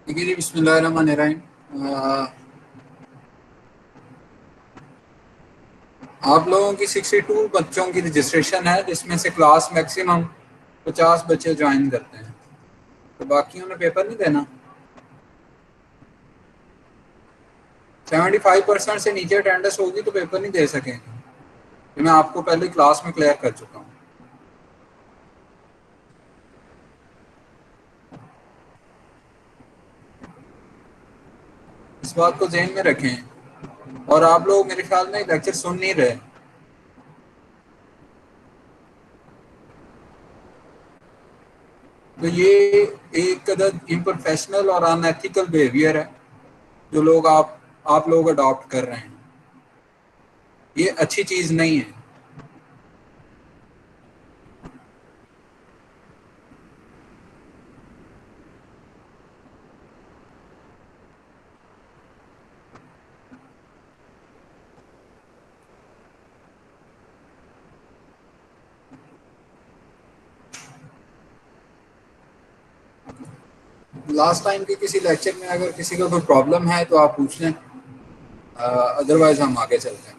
ठीक है जी, बिस्मिल्लाहिर्रहमानिर्रहीम। अ, आप लोगों की 62 बच्चों की रजिस्ट्रेशन है, जिसमें से क्लास मैक्सिमम 50 बच्चे ज्वाइन करते हैं। तो बाकियों ने पेपर नहीं देना। 75% से नीचे अटेंडेंस होगी तो पेपर नहीं दे सकेंगे। ये मैं आपको पहले क्लास में क्लियर कर चुका हूँ। इस बात को जहन में रखें। और आप लोग मेरे ख्याल में लेक्चर सुन नहीं रहे। तो ये एक कदर इम्प्रोफेशनल और अनएथिकल बिहेवियर है जो लोग आप लोग अडॉप्ट कर रहे हैं। ये अच्छी चीज़ नहीं है। लास्ट टाइम के किसी लेक्चर में अगर किसी का कोई प्रॉब्लम है तो आप पूछ लें, अदरवाइज हम आगे चलते हैं।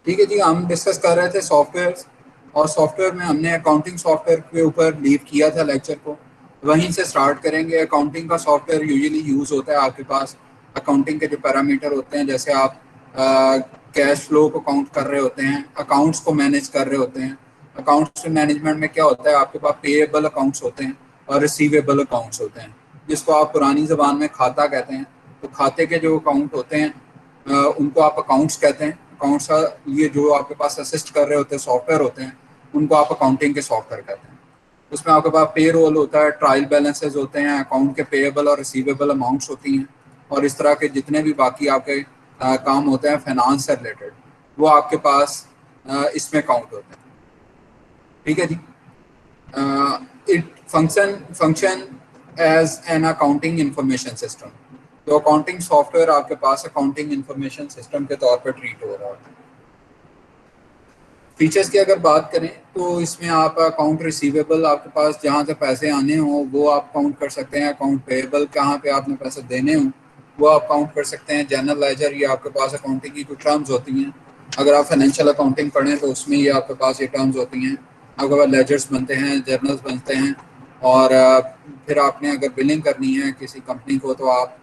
ठीक है जी, हम डिस्कस कर रहे थे सॉफ्टवेयर। और सॉफ्टवेयर में हमने अकाउंटिंग सॉफ्टवेयर के ऊपर लीव किया था लेक्चर को। वहीं से स्टार्ट करेंगे। अकाउंटिंग का सॉफ्टवेयर यूजुअली यूज़ होता है आपके पास। अकाउंटिंग के जो पैरामीटर होते हैं, जैसे आप कैश फ्लो को काउंट कर रहे होते हैं, अकाउंट्स को मैनेज कर रहे होते हैं। अकाउंट्स मैनेजमेंट में क्या होता है, आपके पास पेएबल अकाउंट्स होते हैं और रिसीवेबल अकाउंट्स होते हैं, जिसको आप पुरानी ज़बान में खाता कहते हैं। तो खाते के जो अकाउंट होते हैं उनको आप अकाउंट्स कहते हैं। अकाउंट्स का ये जो आपके पास असिस्ट कर रहे होते हैं सॉफ्टवेयर होते हैं, उनको आप अकाउंटिंग के सॉफ्टवेयर कहते हैं। उसमें आपके पास पे रोल होता है, ट्रायल बैलेंसेज होते हैं, अकाउंट के पेएबल और रिसीवेबल अमाउंट्स होती हैं, और इस तरह के जितने भी बाकी आपके काम होते हैं फाइनेंस से रिलेटेड, वो आपके पास इसमें काउंट होते हैं। ठीक है जी। It function as an accounting information system. तो अकाउंटिंग सॉफ्टवेयर आपके पास अकाउंटिंग इंफॉर्मेशन सिस्टम के तौर पर ट्रीट हो रहा होता है। फीचर्स की अगर बात करें तो इसमें आप अकाउंट रिसीवेबल, आपके पास जहाँ से पैसे आने हों वो आप काउंट कर सकते हैं। अकाउंट पेएबल, कहाँ पे आपने पैसे देने हों वो आप काउंट कर सकते हैं। जनरल लेजर, ये आपके पास अकाउंटिंग की कुछ टर्म्स होती हैं। अगर आप फाइनेंशियल अकाउंटिंग पढ़ें तो उसमें ये आपके पास ये टर्म्स होती हैं। आपके पास लेजर्स बनते हैं, जर्नल्स बनते हैं। और फिर आपने अगर बिलिंग करनी है किसी कंपनी को तो आप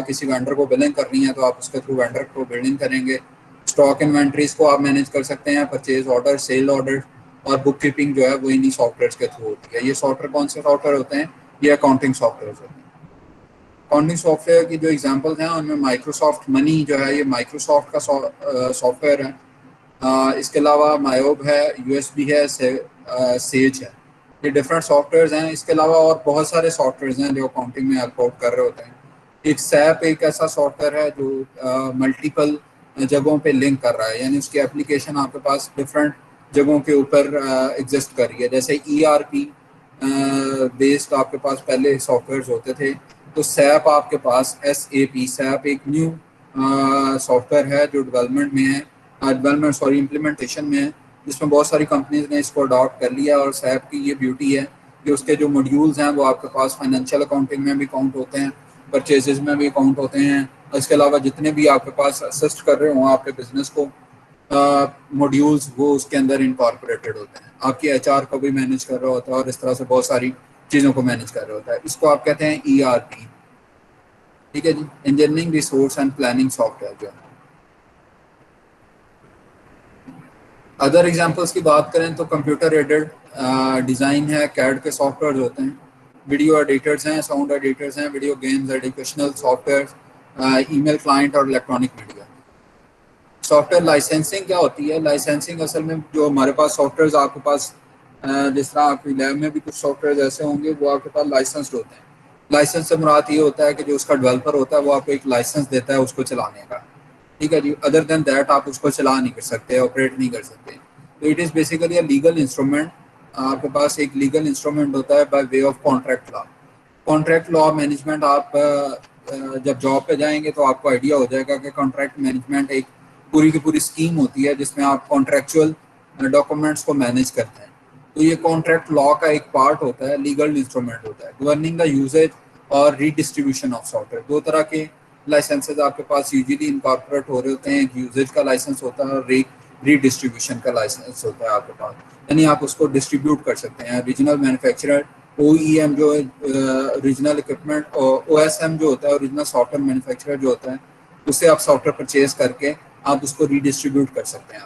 किसी वेंडर को बिलिंग करनी है तो आप उसके थ्रू वेंडर को बिलिंग करेंगे। स्टॉक इन्वेंट्रीज को आप मैनेज कर सकते हैं, परचेज ऑर्डर, सेल ऑर्डर, और बुक कीपिंग जो है वो इन्हीं सॉफ्टवेयर के थ्रू होती है। ये सॉफ्टवेयर कौन से सॉफ्टवेयर होते हैं? ये अकाउंटिंग सॉफ्टवेयर होते हैं। अकाउंटिंग सॉफ्टवेयर की जो एग्जांपल्स हैं उनमें माइक्रोसॉफ्ट मनी जो है, ये माइक्रोसॉफ्ट का सॉफ्टवेयर है। इसके अलावा मायोब है, यूएसबी है, सेज है। ये डिफरेंट सॉफ्टवेयर्स हैं। इसके अलावा और बहुत सारे सॉफ्टवेयर्स हैं जो अकाउंटिंग में हेल्प आउट कर रहे होते हैं। एक सैप एक ऐसा सॉफ्टवेयर है जो मल्टीपल जगहों पे लिंक कर रहा है, यानी उसकी एप्लीकेशन आपके पास डिफरेंट जगहों के ऊपर एग्जिस्ट कर रही है। जैसे ईआरपी बेस्ड आपके पास पहले सॉफ्टवेयर्स होते थे, तो सैप आपके पास SAP सैप एक न्यू सॉफ्टवेयर है जो डेवलपमेंट में है, इम्प्लीमेंटेशन में है, जिसमें बहुत सारी कंपनीज ने इसको अडॉप्ट कर लिया। और सैप की ये ब्यूटी है कि उसके जो मॉड्यूल्स हैं वो आपके पास फाइनेंशियल अकाउंटिंग में भी काउंट होते हैं, परचेजेस में भी काउंट होते हैं। इसके अलावा जितने भी आपके पास असिस्ट कर रहे हों आपके बिजनेस को मॉड्यूल्स, वो उसके अंदर इनकॉर्पोरेटेड होते हैं। आपकी HR को भी मैनेज कर रहा होता है और इस तरह से बहुत सारी चीज़ों को मैनेज कर रहा होता है। इसको आप कहते हैं ERP। ठीक है जी, engineering resource and planning software जो है। अदर एग्जांपल्स की बात करें तो कंप्यूटर एडेड डिज़ाइन है, कैड के सॉफ्टवेयर होते हैं, वीडियो एडिटर्स हैं, साउंड एडिटर्स हैं, video games, educational software, email client और इलेक्ट्रॉनिक मीडिया। सॉफ्टवेयर लाइसेंसिंग क्या होती है? लाइसेंसिंग असल में जो हमारे पास सॉफ्टवेयर आपके पास जिस तरह आपकी लैब में भी कुछ सॉफ्टवेयर ऐसे होंगे वो आपके पास लाइसेंस्ड होते हैं। लाइसेंस से मुराद ये होता है कि जो उसका डेवलपर होता है वो आपको एक लाइसेंस देता है उसको चलाने का। ठीक है जी, अदर देन दैट आप उसको चला नहीं कर सकते, ऑपरेट नहीं कर सकते। तो it is basically a legal instrument. आपके पास एक लीगल इंस्ट्रूमेंट होता है by way of contract law. Contract law management आप जब जॉब पे जाएंगे तो आपको आइडिया हो जाएगा कि कॉन्ट्रैक्ट मैनेजमेंट एक पूरी की पूरी स्कीम होती है जिसमें आप कॉन्ट्रैक्चुअल डॉक्यूमेंट्स को मैनेज करते हैं। तो ये कॉन्ट्रैक्ट लॉ का एक पार्ट होता है, लीगल इंस्ट्रूमेंट होता है गवर्निंग द यूजेज और रीडिस्ट्रीब्यूशन ऑफ सॉफ्टवेयर। दो तरह के लाइसेंसेज आपके पास यूजुअली इनकॉर्पोरेट हो रहे होते हैं, एक यूजेज का लाइसेंस होता है और रीडिस्ट्रीब्यूशन का लाइसेंस होता है आपके पास, यानी आप उसको डिस्ट्रीब्यूट कर सकते हैं। रीजनल मैन्युफैक्चरर OEM जो रीजनल इक्विपमेंट, और OSM जो होता है ओरिजिनल सॉफ्टवेयर मैन्युफैक्चरर जो होता है, उससे आप सॉफ्टवेयर परचेज करके आप उसको रीडिस्ट्रीब्यूट कर सकते हैं।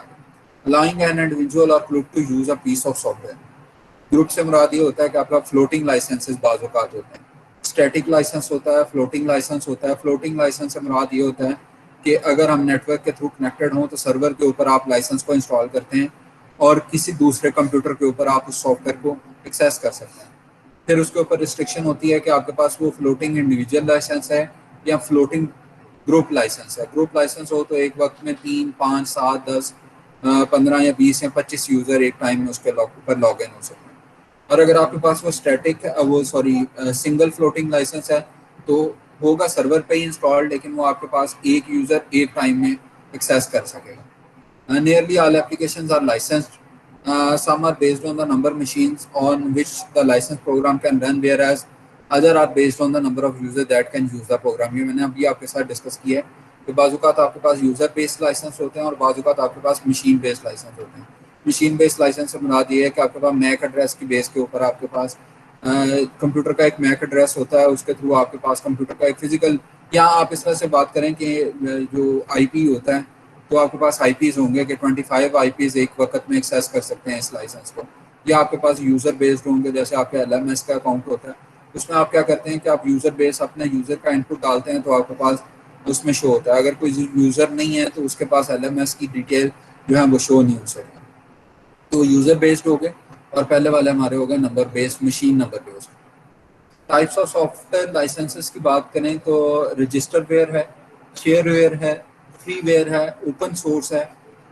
Allowing an individual or group to use a piece of software. Group से मुराद ये होता है कि आपका फ्लोटिंग लाइसेंसेस बाज़ औक़ात होते हैं, स्टैटिक लाइसेंस होता है, फ्लोटिंग लाइसेंस होता है। फ्लोटिंग लाइसेंस से मुराद ये होता है कि अगर हम नेटवर्क के थ्रू कनेक्टेड हों तो सर्वर के ऊपर आप लाइसेंस को इंस्टॉल करते हैं और किसी दूसरे कंप्यूटर के ऊपर आप उस सॉफ्टवेयर को एक्सेस कर सकते हैं। फिर उसके ऊपर रिस्ट्रिक्शन होती है कि आपके पास वो फ्लोटिंग इंडिविजुअल लाइसेंस है या फ्लोटिंग ग्रुप लाइसेंस है। ग्रुप लाइसेंस हो तो एक वक्त में 3, 5, 7, 10, 15 या 20 या 25 यूज़र एक टाइम में उसके ऊपर लॉग इन हो सकते हैं। और अगर आपके पास वो स्टैटिक वो सॉरी सिंगल फ्लोटिंग लाइसेंस है तो होगा सर्वर पे ही इंस्टॉल, लेकिन वो आपके पास एक यूज़र एक टाइम में एक्सेस कर सकेगा। Nearly all applications are licensed. Some are based on the number of machines on which the license program can run, whereas other are based on the number of users that can use the program. ये मैंने अभी आपके साथ discuss किया है कि बाज़-औक़ात आपके पास user based licence होते हैं और बाज़-औक़ात आपके पास मशीन बेस्ड लाइसेंस होते हैं। मशीन बेस्ड लाइसेंस से मुराद ये है कि आपके पास मैक एड्रेस की बेस के ऊपर आपके पास कंप्यूटर का एक मैक एड्रेस होता है, उसके थ्रू आपके पास कंप्यूटर का एक फिजिकल, या आप इस तरह से बात करें कि जो IP होता है तो आपके पास IPs होंगे कि 25 IPs एक वक्त में एक्सेस कर सकते हैं इस लाइसेंस को, या आपके पास यूज़र बेस्ड होंगे जैसे आपके LMS का अकाउंट होता है, उसमें आप क्या करते हैं कि आप यूज़र बेस अपने यूज़र का इनपुट डालते हैं तो आपके पास उसमें शो होता है। अगर कोई यूज़र नहीं है तो उसके पास LMS की डिटेल जो है वो शो नहीं हो सकती। तो यूज़र बेस्ड हो गए और पहले वाले हमारे हो गए number based, machine number based. Types of software licenses की बात करें तो रजिस्टर वेयर है, शेयरवेयर है, फ्रीवेयर है, ओपन सोर्स है,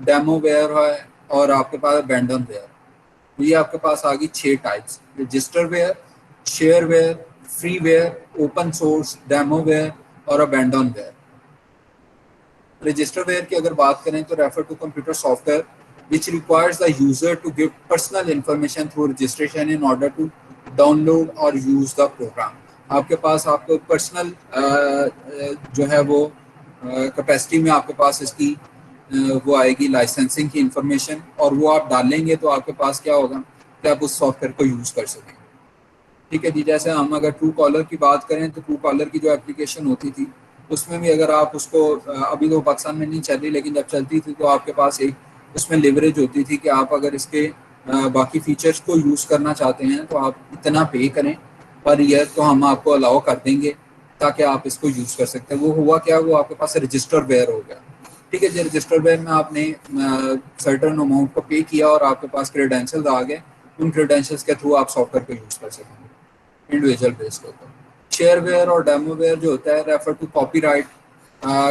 डेमोवेयर है और आपके पास अबैंडनवेयर। ये आपके पास आ गई 6 types: registerware, shareware, freeware, open source, demoware और अबैंडनवेयर। रजिस्टर वेयर की अगर बात करें तो refer to computer software which requires the user to give personal information through registration in order to download or use the program। आपके पास आपको personal जो है वो कैपेसिटी में आपके पास इसकी वो आएगी लाइसेंसिंग की इंफॉर्मेशन, और वो आप डालेंगे तो आपके पास क्या होगा कि आप उस सॉफ्टवेयर को यूज़ कर सकेंगे। ठीक है जी। जैसे हम अगर ट्रू कॉलर की बात करें तो ट्रू कॉलर की जो एप्लीकेशन होती थी उसमें भी अगर आप उसको अभी तो पाकिस्तान में नहीं चल रही, लेकिन जब चलती थी तो आपके पास एक उसमें लिवरेज होती थी कि आप अगर इसके बाकी फीचर्स को यूज़ करना चाहते हैं तो आप इतना पे करें पर ईयर तो हम आपको अलाउ कर देंगे ताकि आप इसको यूज़ कर सकते हैं। वो हुआ क्या, वो आपके पास रजिस्टर वेयर हो गया। ठीक है जी। रजिस्टर वेयर में आपने सर्टन अमाउंट को पे किया और आपके पास क्रेडेंशियल्स आ गए, उन क्रेडेंशियल्स के थ्रू आप सॉफ्टवेयर को यूज़ कर सकेंगे इंडिविजुअल बेस के ऊपर। शेयरवेयर और डेमोवेयर जो होता है refer to copyright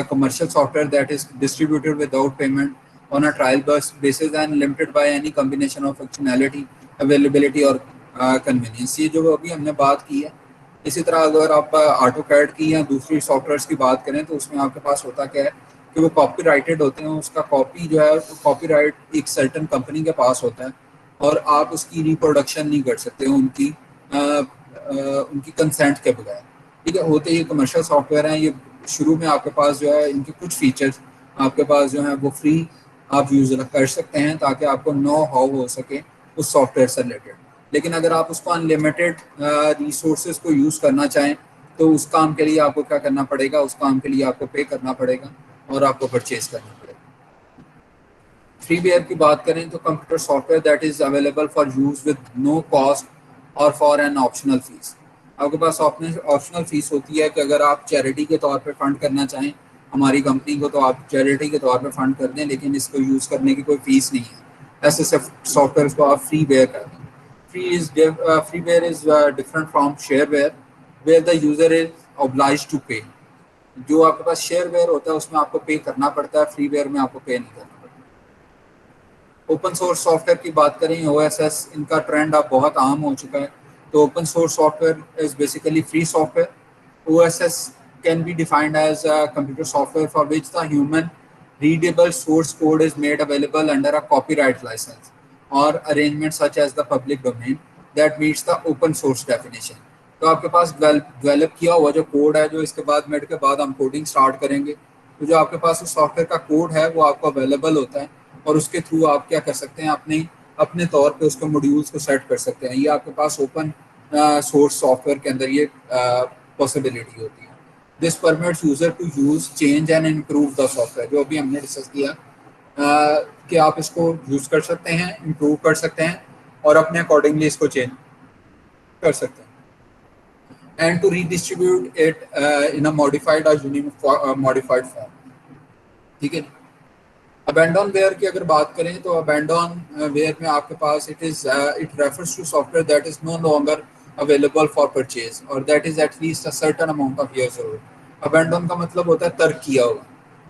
commercial software that is distributed without payment on a trial basis and limited by any combination of functionality, availability और convenience। ये जो अभी हमने बात की है, इसी तरह अगर आप AutoCAD की या दूसरी सॉफ्टवेयर्स की बात करें तो उसमें आपके पास होता क्या है कि वो कॉपीराइटेड होते हैं, उसका कॉपी जो है कॉपीराइट एक सर्टन कंपनी के पास होता है और आप उसकी रिप्रोडक्शन नहीं कर सकते उनकी कंसेंट के बगैर। ठीक है। होते ये कमर्शियल सॉफ्टवेयर हैं, ये शुरू में आपके पास जो है इनके कुछ फीचर्स आपके पास जो है वो फ्री आप यूज़ कर सकते हैं ताकि आपको नो हाउ हो सके उस सॉफ्टवेयर से रिलेटेड। लेकिन अगर आप उसको अनलिमिटेड रिसोर्सेज को यूज़ करना चाहें तो उस काम के लिए आपको क्या करना पड़ेगा, उस काम के लिए आपको पे करना पड़ेगा और आपको परचेज करना पड़ेगा। फ्रीवेयर की बात करें तो computer software that is available for use with no cost or for an optional fee. आपके पास ऑप्शनल फीस होती है कि अगर आप चैरिटी के तौर पे फंड करना चाहें हमारी कंपनी को तो आप चैरिटी के तौर पे फंड कर दें, लेकिन इसको यूज़ करने की कोई फीस नहीं है। ऐसे सॉफ्टवेयर को आप फ्री वेयर कर दें। Freeware is different from shareware where the user is obliged to pay. जो आपके पास शेयर वेयर होता है उसमें आपको पे करना पड़ता है, फ्री वेयर में आपको पे नहीं करना पड़ता। ओपन सोर्स सॉफ्टवेयर की बात करें, OSS, इनका ट्रेंड अब बहुत आम हो चुका है। तो open source software is basically free software. OSS can be defined as a computer software for which the human readable source code is made available under a copyright license. or arrangement such as the public domain that meets the open source definition. तो आपके पास develop किया हुआ जो code है, जो इसके बाद minute के बाद हम कोडिंग स्टार्ट करेंगे, तो जो आपके पास उस सॉफ्टवेयर का कोड है वो आपको अवेलेबल होता है और उसके थ्रू आप क्या कर सकते हैं, अपने अपने तौर पे उसके मॉड्यूल्स को सेट कर सकते हैं। ये आपके पास ओपन सोर्स सॉफ्टवेयर के अंदर ये पॉसिबिलिटी होती है। This permits user to use change and improve the software, जो अभी हमने डिस्कस किया कि आप इसको यूज कर सकते हैं, इम्प्रूव कर सकते हैं और अपने अकॉर्डिंगली इसको चेंज कर सकते हैं। And to redistribute it in a modified or modified form. ठीक है। अबैंडन वेयर की अगर बात करें तो अबैंडन वेयर में आपके पास it refers to software that is no longer available for purchase और that is at least a certain amount of years old. Abandon का मतलब होता है तर्क किया हुआ,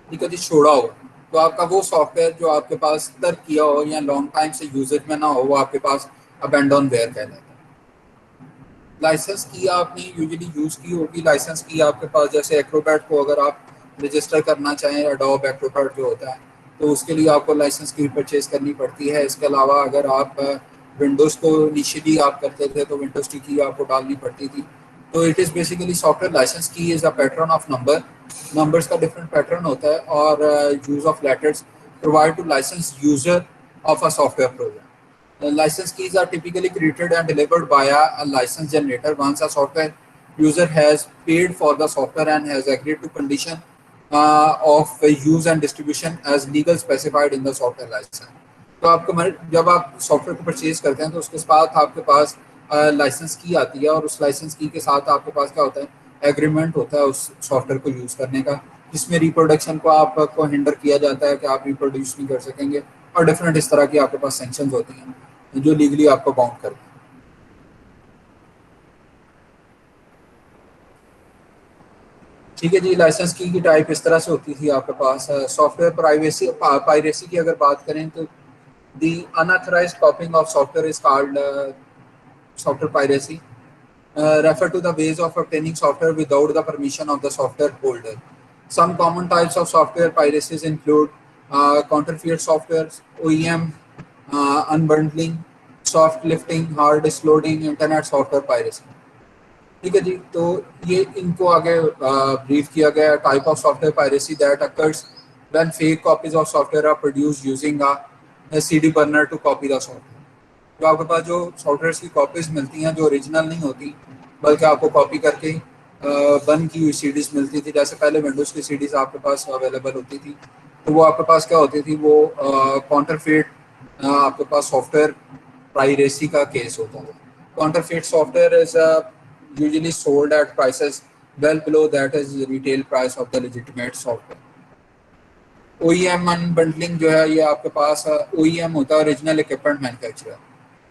ठीक है जी, छोड़ा हुआ। तो आपका वो सॉफ्टवेयर जो आपके पास तर्क किया हो या लॉन्ग टाइम से यूजेज में ना हो, वो आपके पास अबैंडन वेयर कहलाता है। लाइसेंस की आपने यूजुअली यूज़ की होगी, लाइसेंस की आपके पास जैसे एक्रोबैट को अगर आप रजिस्टर करना चाहें, एडोब एक्रोबैट जो होता है, तो उसके लिए आपको लाइसेंस की परचेज करनी पड़ती है। इसके अलावा अगर आप विंडोज़ को इनिशियली आप करते थे तो विंडोज़ की आपको डालनी पड़ती थी। तो it is basically software license की is a pattern of numbers का डिफरेंट पैटर्न होता है और use of letters provide to license user of a software program. The license keys are typically created and delivered via a license generator. Once a software user has paid for the software and has agreed to condition of use and distribution as legal specified in the software license. तो आपको जब आप software को purchase करते हैं तो उसके साथ आपके पास लाइसेंस की आती है और उस लाइसेंस की के साथ आपके पास क्या होता है, एग्रीमेंट होता है उस सॉफ्टवेयर को यूज़ करने का, जिसमें रिप्रोडक्शन को आपको हिंडर किया जाता है कि आप रिप्रोड्यूस नहीं कर सकेंगे और डिफरेंट इस तरह की आपके पास सेंक्शंस होती हैं जो लीगली आपको बाउंड करते हैं। ठीक है जी। लाइसेंस की टाइप इस तरह से होती थी आपके पास। सॉफ्टवेयर प्राइवेसी पायरेसी की अगर बात करें तो the unauthorized copying of software is called software piracy, refer to the ways of obtaining software without the permission of the software holder. Some common types of software piracies include counterfeit software, OEM unbundling, soft lifting, hard disk loading, internet software piracy. ठीक है जी। तो ये इनको आगे brief किया गया। Type of software piracy that occurs when fake copies of software are produced using a CD burner to copy the software. तो आपके पास जो सॉफ्टवेयर की कॉपीज मिलती हैं जो ओरिजिनल नहीं होती, बल्कि आपको कॉपी करके बन की हुई सीडीज मिलती थी। जैसे पहले विंडोज़ की सीडीज आपके पास अवेलेबल होती थी, तो वो आपके पास क्या होती थी, वो काउंटरफेट आपके पास सॉफ्टवेयर पायरेसी का केस होता है। Counterfeit software is usually sold at prices well below that is the retail price of the legitimate software. OEM unbundling जो है ये आपके पास OEM होता है, original equipment manufacturer.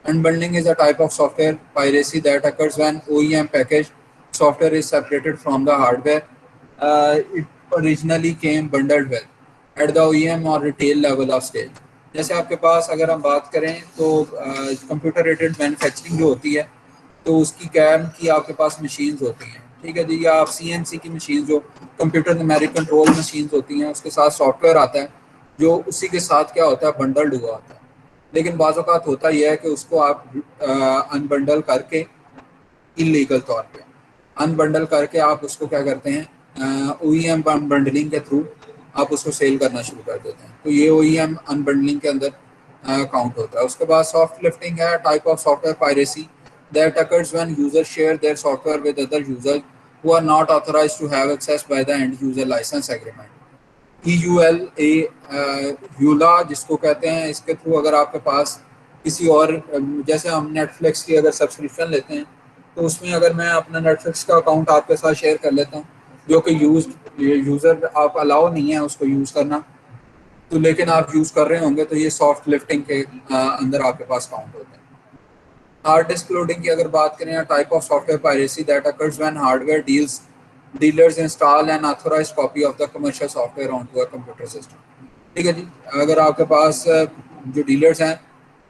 Unbundling is a type of software piracy that occurs when OEM packaged software is separated from the hardware. It originally came bundled well at the OEM or retail level of stage. जैसे आपके पास अगर हम बात करें तो computer aided manufacturing जो होती है, तो उसकी कैम की आपके पास मशीन्स होती हैं, ठीक है जी, या आप CNC की मशीन जो कंप्यूटर न्यूमेरिक कंट्रोल मशीन्स होती हैं, उसके साथ सॉफ्टवेयर आता है जो उसी के साथ क्या होता है, बंडल्ड हुआ होता है। लेकिन बाज़ औक़ात होता यह है कि उसको आप अनबंडल करके इलीगल तौर पे अनबंडल करके आप उसको क्या करते हैं, OEM अनबंडलिंग के थ्रू आप उसको सेल करना शुरू कर देते हैं। तो ये OEM अनबंडलिंग के अंदर काउंट होता है। उसके बाद सॉफ्ट लिफ्टिंग है, type of software piracy that occurs when users share their software with other users who are not authorized to have access by the end user license agreement. EULA यूला जिसको कहते हैं, इसके through अगर आपके पास किसी और जैसे हम नेटफ्लिक्स की अगर सब्सक्रिप्शन लेते हैं, तो उसमें अगर मैं अपना नेटफ्लिक्स का अकाउंट आपके साथ शेयर कर लेता हूँ जो कि यूज़र आप अलाउ नहीं है उसको यूज़ करना, तो लेकिन आप यूज़ कर रहे होंगे, तो ये सॉफ्ट लिफ्टिंग के अंदर आपके पास काउंट होता है। हार्ड डिस्क लोडिंग की अगर बात करें, type of software piracy that occurs when hardware dealers install N authorised copy of the commercial software onto a computer system. ठीक है जी। अगर आपके पास जो डीलर्स हैं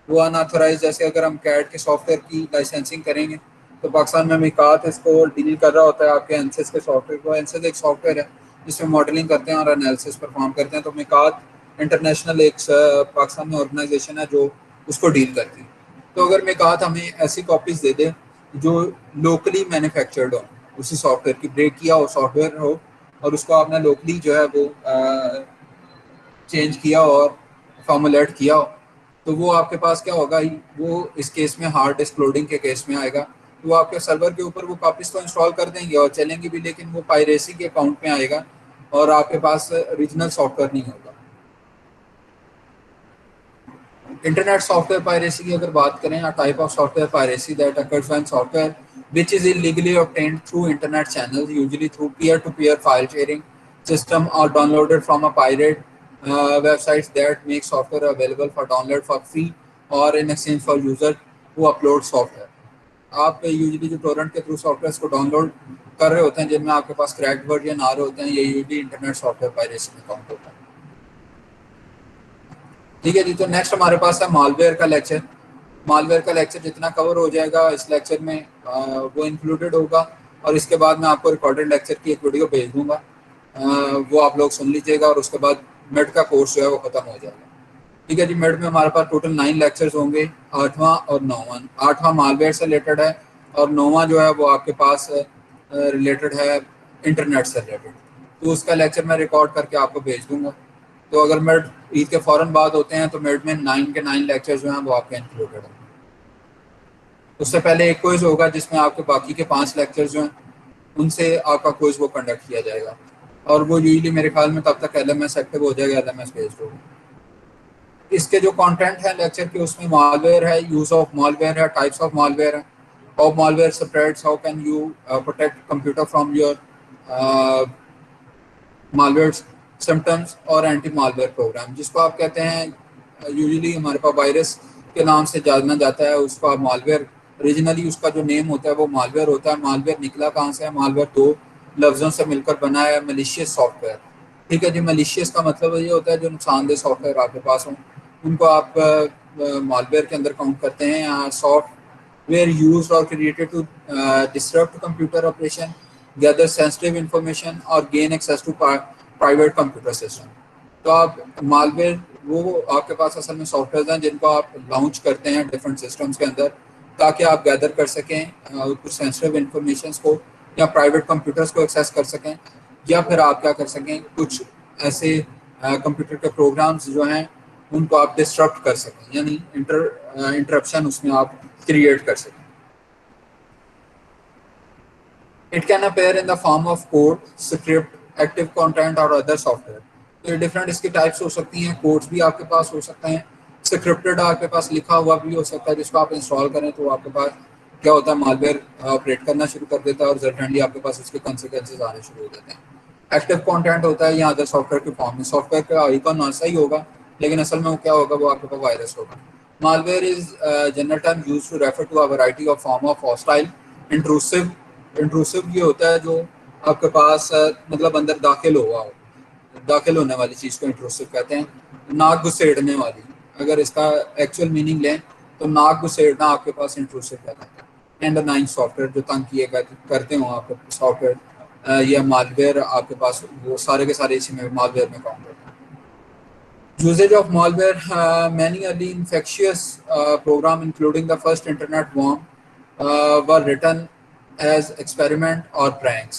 वो अनऑथराइज, जैसे अगर हम कैट के सॉफ्टवेयर की लाइसेंसिंग करेंगे तो पाकिस्तान में मिकात इसको डील कर रहा होता है आपके एनसिस के सॉफ्टवेयर को। एनसिस एक सॉफ्टवेयर है जिसमें मॉडलिंग करते हैं और एनालिसिस परफॉर्म करते हैं। तो मिकात इंटरनेशनल एक पाकिस्तान में ऑर्गेनाइजेशन है जो उसको डील करती है। तो अगर मैं कहा था हमें ऐसी कॉपीज दे दे जो लोकली मैन्युफैक्चर्ड हो, उसी सॉफ्टवेयर की ब्रेक किया हो सॉफ्टवेयर हो और उसको आपने लोकली जो है वो चेंज किया और फॉर्मुलेट किया हो, तो वो आपके पास क्या होगा, वो इस केस में हार्ड डिस्क लोडिंग के केस में आएगा। तो वो आपके सर्वर के ऊपर वो कॉपीज तो इंस्टॉल कर देंगे और चलेंगी भी, लेकिन वो पायरेसी के अकाउंट में आएगा और आपके पास ओरिजिनल सॉफ्टवेयर नहीं होगा। इंटरनेट सॉफ्टवेयर पायरेसी की अगर बात करें, a type of software piracy that occurs when software which is illegally obtained through internet channels, usually through peer-to-peer file sharing system, or downloaded from a pirate websites that make software available for download for free or in exchange for user who upload software। आप usually जो Torrent के through software को download कर रहे होते हैं जिनमें आपके पास क्रैक्ड वर्जन आ रहे होते हैं, ये यूजली इंटरनेट सॉफ्टवेयर पायरेसी में काउंट होता है। ठीक है जी, तो नेक्स्ट हमारे पास है मालवेयर का लेक्चर। मालवेयर का लेक्चर जितना कवर हो जाएगा इस लेक्चर में वो इंक्लूडेड होगा, और इसके बाद मैं आपको रिकॉर्डेड लेक्चर की एक वीडियो भेज दूंगा, वो आप लोग सुन लीजिएगा और उसके बाद मेड का कोर्स जो है वो खत्म हो जाएगा। ठीक है जी, मेड में हमारे पास टोटल 9 लेक्चर्स होंगे, 8वां और 9वां। 8वां मालवेयर से रिलेटेड है और 9वां जो है वो आपके पास रिलेटेड है इंटरनेट से रिलेटेड। तो उसका लेक्चर मैं रिकॉर्ड करके आपको भेज दूंगा। तो अगर मेड ईद के फ़ौरन बाद होते हैं तो मेड में 9 के 9 लेक्चर जो हैं वो आपके इंक्लूडेड हैं। उससे पहले एक क्विज होगा जिसमें आपके बाकी के 5 लेक्चर जो हैं उनसे आपका क्विज वो कंडक्ट किया जाएगा, और वो यूजली मेरे ख्याल में तब तक LMS एक्टिव हो जाएगा, LMS बेस्ड होगा। इसके जो कंटेंट है लेक्चर के, उसमें मालवेयर है, यूज ऑफ मालवेयर है, टाइप्स ऑफ मालवेयर है, how malware spreads, how can you protect computer from your malware symptoms, और एंटी मालवेयर प्रोग्राम, जिसको आप कहते हैं यूजुअली हमारे पास वायरस के नाम से जाना जाता है, उसका मालवेयर ओरिजिनली उसका जो नेम होता है वो मालवेयर होता है। मालवेयर निकला कहाँ से है? मालवेयर दो लफ्ज़ों से मिलकर बना है, मलिशियस सॉफ्टवेयर। ठीक है जी, मलिशियस का मतलब ये होता है जो नुकसानदेह सॉफ्टवेयर आपके पास हों उनको आप मालवेयर के अंदर काउंट करते हैं। सॉफ्टवेयर यूज्ड और created to disrupt computer operation, gather sensitive information और gain access to private computer system. तो आप मालवेयर वो आपके पास असल में सॉफ्टवेयर हैं जिनको आप लॉन्च करते हैं डिफरेंट सिस्टम्स के अंदर, ताकि आप गैदर कर सकें कुछ सेंसिटिव इंफॉर्मेशन को या प्राइवेट कंप्यूटर्स को एक्सेस कर सकें, या फिर आप क्या कर सकें, कुछ ऐसे कंप्यूटर के प्रोग्राम्स जो हैं उनको आप डिस्टर्ब कर सकें, यानी इंटरप्शन उसमें आप क्रिएट कर सकें। It can appear in the form of code, script, active content और other software। तो ये डिफरेंट इसकी टाइप्स हो सकती हैं। कोड्स भी आपके पास हो सकते हैं, स्क्रिप्टेड आपके पास लिखा हुआ भी हो सकता है जिसको आप इंस्टॉल करें तो आपके पास क्या होता है, मालवेयर ऑपरेट करना शुरू कर देता है और रिजल्टेंटली आपके पास उसके कॉन्सिक्वेंसेज आने शुरू हो जाते हैं। एक्टिव कंटेंट होता है या अदर सॉफ्टवेयर के फॉर्म में, सॉफ्टवेयर का आइकन वैसा ही होगा लेकिन असल में वो क्या होगा, वो आपके पास वायरस होगा। Malware is general term used to refer to a variety of form of hostile intrusive. Intrusive ये होता है जो आपके पास मतलब अंदर दाखिल हुआ हो, दाखिल होने वाली चीज़ को इंट्रूसिव कहते हैं। नाक घुसेड़ने वाली, अगर इसका एक्चुअल मीनिंग लें तो नाक घुसेड़ना आपके पास इंट्रूसिव कहते हैं। एंड नाइन सॉफ्टवेयर जो तंग किए करते हो आपके सॉफ्टवेयर या मालवेयर आपके पास, वो सारे के सारे इसी में मालवेयर में काउंट होते हैं। Usage of malware, many early infectious program including the first internet worm were written as experiment or pranks।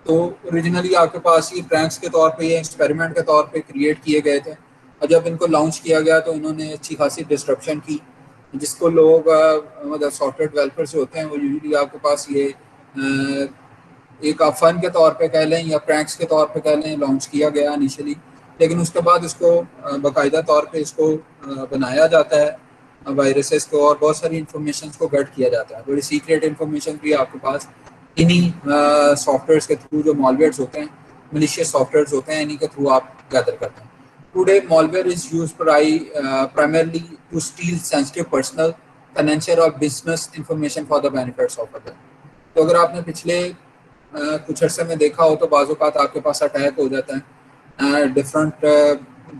तो ओरिजिनली आपके पास ये प्रैंक्स के तौर पे, ये एक्सपेरिमेंट के तौर पे क्रिएट किए गए थे, और जब इनको लॉन्च किया गया तो इन्होंने अच्छी खासी डिस्ट्रप्शन की, जिसको लोग मतलब सॉफ्टवेयर डेवलपर्स होते हैं वो यूजुअली आपके पास ये एक आप फन के तौर पे कह लें या प्रैंक्स के तौर पे कह लें लॉन्च किया गया इनिशियली, लेकिन उसके बाद इसको बाकायदा तौर पे इसको बनाया जाता है वायरसेस को, और बहुत सारी इंफॉर्मेशन को गट किया जाता है। बड़ी सीक्रेट इंफॉर्मेशन भी आपके पास इन्हीं सॉफ्टवेयर के थ्रू, जो मॉलवेयर्स होते हैं, मलिशियस सॉफ्टवेयर होते हैं, इन्हीं के थ्रू आप गैदर करते हैं। Today malware is use primarily to steal sensitive personal, financial और business information for the benefits of other. तो अगर आपने पिछले कुछ अर्से में देखा हो तो बाज़ औक़ात आपके पास अटैक हो जाता है डिफरेंट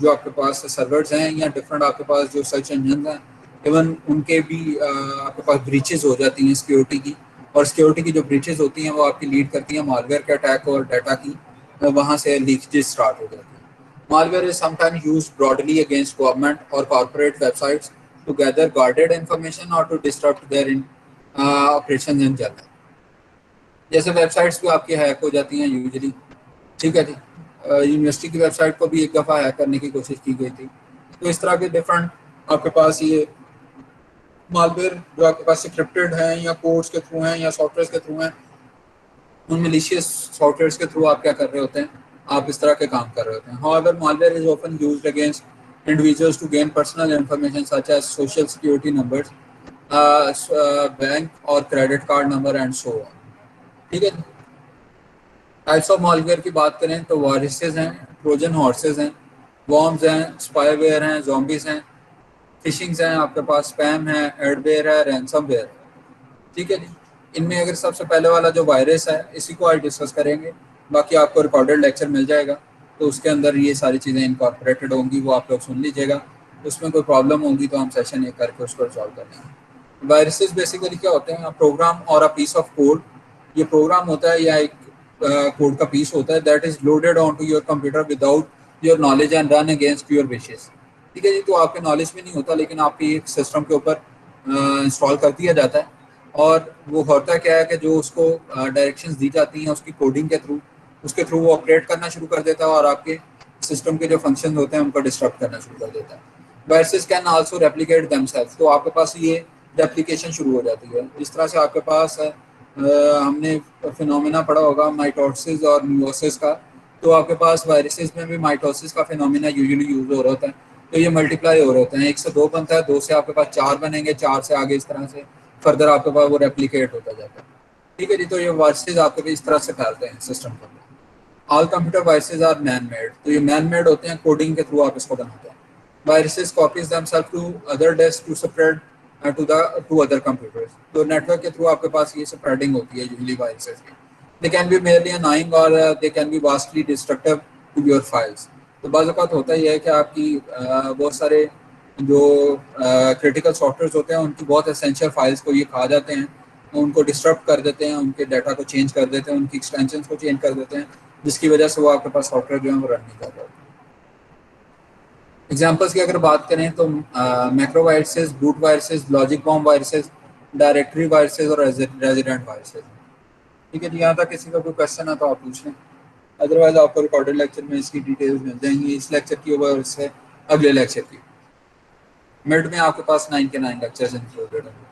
जो आपके पास सर्वर्स हैं या डिफरेंट आपके पास जो सर्च इंजन हैं, इवन उनके भी आपके पास ब्रीचेस हो जाती हैं सिक्योरिटी की, और सिक्योरिटी की जो ब्रीचेस होती हैं वो आपकी लीड करती हैं मालवेयर के अटैक और डाटा की वहाँ से लीकेज स्टार्ट हो जाती है। Malware is sometimes used broadly against government और corporate websites to gather guarded information or to disrupt their operations in general. जैसे वेबसाइट्स भी आपकी हैक हो जाती हैं यूजुअली, ठीक है जी। यूनिवर्सिटी की वेबसाइट को भी एक दफ़ा हैक करने की कोशिश की गई थी। तो इस तरह के डिफरेंट आपके पास ये मालवेयर जो आपके पास स्क्रिप्टेड हैं या कोड्स के थ्रू हैं या सॉफ्टवेयर के थ्रू हैं, उन मिलिशियस सॉफ्टवेयर के थ्रू आप क्या कर रहे होते हैं, आप इस तरह के काम कर रहे होते हैं। However malware is often used against individuals to gain personal information such as social security numbers, bank और credit card number and so on, ठीक है। टाइप्स ऑफ मालवेयर की बात करें तो वायरसेस हैं, ट्रोजन हॉर्सेस हैं, वॉर्म्स हैं, स्पाईवेयर हैं, ज़ॉम्बीज हैं, फिशिंग्स हैं, आपके पास स्पैम है, एडवेयर है, रैंसमवेयर, ठीक है जी। इनमें अगर सबसे पहले वाला जो वायरस है इसी को आज डिस्कस करेंगे, बाकी आपको रिकॉर्डेड लेक्चर मिल जाएगा तो उसके अंदर ये सारी चीज़ें इनकॉर्पोरेटेड होंगी, वो आप लोग सुन लीजिएगा। उसमें कोई प्रॉब्लम होगी तो हम सेशन एक करके उसको सॉल्व कर लेंगे। वायरसेस बेसिकली क्या होते हैं, program or a piece of code. ये प्रोग्राम होता है या एक कोड का पीस होता है that is loaded on to your computer without your knowledge and run against your wishes, ठीक है जी। तो आपके नॉलेज में नहीं होता लेकिन आपकी एक सिस्टम के ऊपर इंस्टॉल कर दिया जाता है और वो होता क्या है कि जो उसको डायरेक्शंस दी जाती हैं उसकी कोडिंग के थ्रू, उसके थ्रू वो ऑपरेट करना शुरू कर देता है और आपके सिस्टम के जो फंक्शन होते हैं उनको डिस्टर्ब करना शुरू कर देता है। Viruses can also replicate themselves, तो आपके पास ये रेप्लिकेशन शुरू हो जाती है। इस तरह से आपके पास हमने फिनोमेना पढ़ा होगा माइटोसिस और मियोसिस का, तो आपके पास वायरसेस में भी माइटोसिस का फिनोमेना यूजुअली यूज हो रहा होता है। तो ये मल्टीप्लाई हो रहे होते हैं, 1 से 2 बनता है, 2 से आपके पास 4 बनेंगे, 4 से आगे इस तरह से फर्दर आपके पास वो रेप्लिकेट होता जाता है, ठीक है जी। तो ये वायरसेस आपके इस तरह से फैलते हैं सिस्टम के अंदर। All computer viruses are man made, तो ये मैन मेड होते हैं, कोडिंग के थ्रू आप इसको बनाते हैं। Viruses copies themselves to other desk to spread to other computers, तो नेटवर्क के थ्रू आपके पास ये स्प्रेडिंग होती है यूजुअली वायरसेस की। They can be merely annoying or they can be vastly destructive to your files. तो बाज़ औक़ात होता ही है कि आपकी बहुत सारे जो क्रिटिकल सॉफ्टवेयर होते हैं उनकी बहुत एसेंशियल फाइल्स को ये खा जाते हैं, उनको डिस्टर्ब कर देते हैं, उनके डाटा को चेंज कर देते हैं, उनकी एक्सटेंशन को चेंज कर देते हैं, जिसकी वजह से वो आपके पास सॉफ्टवेयर जो है वो रन नहीं कर पाते। एग्जाम्पल्स की अगर बात करें तो macro viruses, boot viruses, logic bomb viruses, directory viruses और रेजिडेंट वायरसेस, ठीक है जी। यहाँ तक किसी का कोई क्वेश्चन है तो आप पूछ लें, अदरवाइज आपको रिकॉर्डेड लेक्चर में इसकी डिटेल्स मिल जाएंगी, इस लेक्चर की और इससे अगले लेक्चर की। मिड में आपके पास 9 के 9 लेक्चर्स इंक्लूडेड हैं।